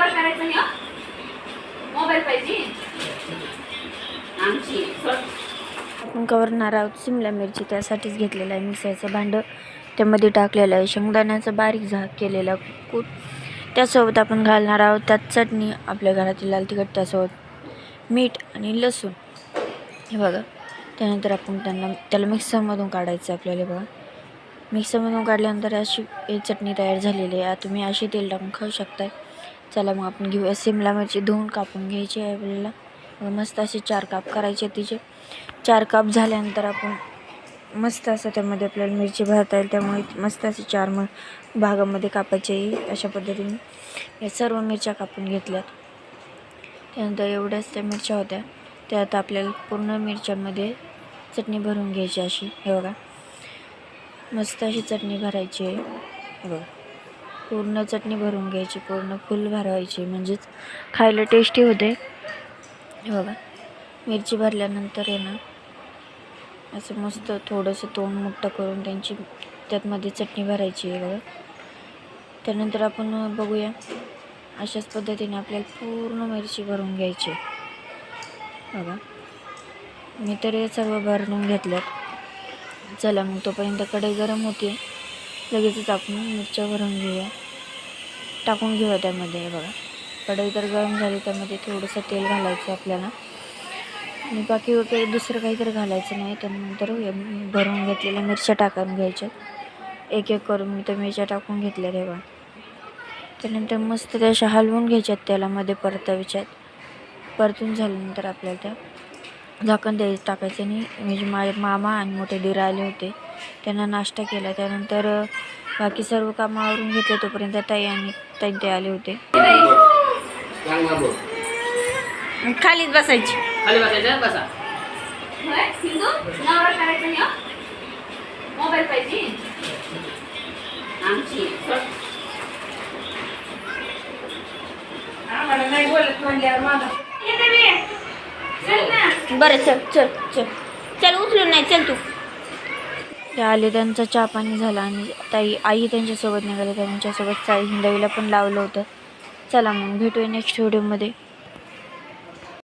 नवरा करायचं हे मोबाईल पाहिजे आमची. आपण कवरणार आहोत शिमला मिरची, त्यासाठीच घेतलेलं आहे मिक्सरचं भांडं. त्यामध्ये टाकलेलं आहे शेंगदाण्याचा बारीक झाक केलेला कूट. त्यासोबत आपण घालणार आहोत त्यात चटणी, आपल्या घरातील लाल तिखट, त्यासोबत मीठ आणि लसूण. हे बघा. त्यानंतर आपण त्याला मिक्सरमधून काढायचं आपल्याला. बघा, मिक्सरमधून काढल्यानंतर अशी चटणी तयार झालेली आहे. तुम्ही अशी तेल टाकून खाऊ शकताय. चला मग आपण घेऊया. शिमला मिरची धुवून कापून घ्यायची आहे आपल्याला. मस्त असे 4 काप करायचे. तिचे 4 काप झाल्यानंतर आपण मस्त असं त्यामध्ये आपल्याला मिरची भरता येईल, त्यामुळे मस्त असे 4 भागामध्ये कापायचे. अशा पद्धतीने या सर्व मिरच्या कापून घेतल्यात. त्यानंतर एवढ्याच त्या मिरच्या होत्या, त्यात आपल्याला पूर्ण मिरच्यांमध्ये चटणी भरून घ्यायची अशी. हे बघा, मस्त अशी चटणी भरायची आहे. हे बघा, पूर्ण चटणी भरून घ्यायची, पूर्ण फुल भरवायची, म्हणजेच खायला टेस्टी होते. हे बघा, मिरची भरल्यानंतर आहे ना, असं मस्त थोडंसं तोंड मोठं करून त्यातमध्ये चटणी भरायची आहे. बघा, त्यानंतर आपण बघूया. अशाच पद्धतीने आपल्याला पूर्ण मिरची भरून घ्यायची. बघा, मी तर हे सर्व भरून घेतल्यात. चला मग तोपर्यंत कढई गरम होते, लगेचच आपण मिरच्या भरून घेऊया, टाकून घेऊया त्यामध्ये. बघा, कढई तर गरम झाली, त्यामध्ये थोडंसं तेल घालायचं आपल्याला आणि बाकी काही दुसरं काहीतरी घालायचं नाही. त्यानंतर भरून घेतलेल्या मिरच्या टाकून घ्यायच्या. एक एक करून मी त्या मिरच्या टाकून घेतल्या. तेव्हा त्यानंतर मस्त त्या अशा हलवून घ्यायच्यात तेलामध्ये परतून झाल्यानंतर आपल्याला त्या झाकण टाकायचं. आणि म्हणजे माझे मामा आणि मोठे दीर आले होते, त्यांना नाश्ता केला. त्यानंतर बाकी सर्व कामं आवरून घेतले. तोपर्यंत ताई ते आले होते. खालीच बसायची. बसा. नवरा करायचं हे मोबाईल पाहिजे आमची. आम्हाला नाही बोलत म्हणल्यावर माझा बरं, चल उचलून नाही, चल तू. ते आले, त्यांचा चहा पाणी झाला आणि आई त्यांच्यासोबत निघाले. त्यांच्यासोबत हिंदवीला पण लावलं होतं. चला मग भेटूया नेक्स्ट व्हिडिओमध्ये.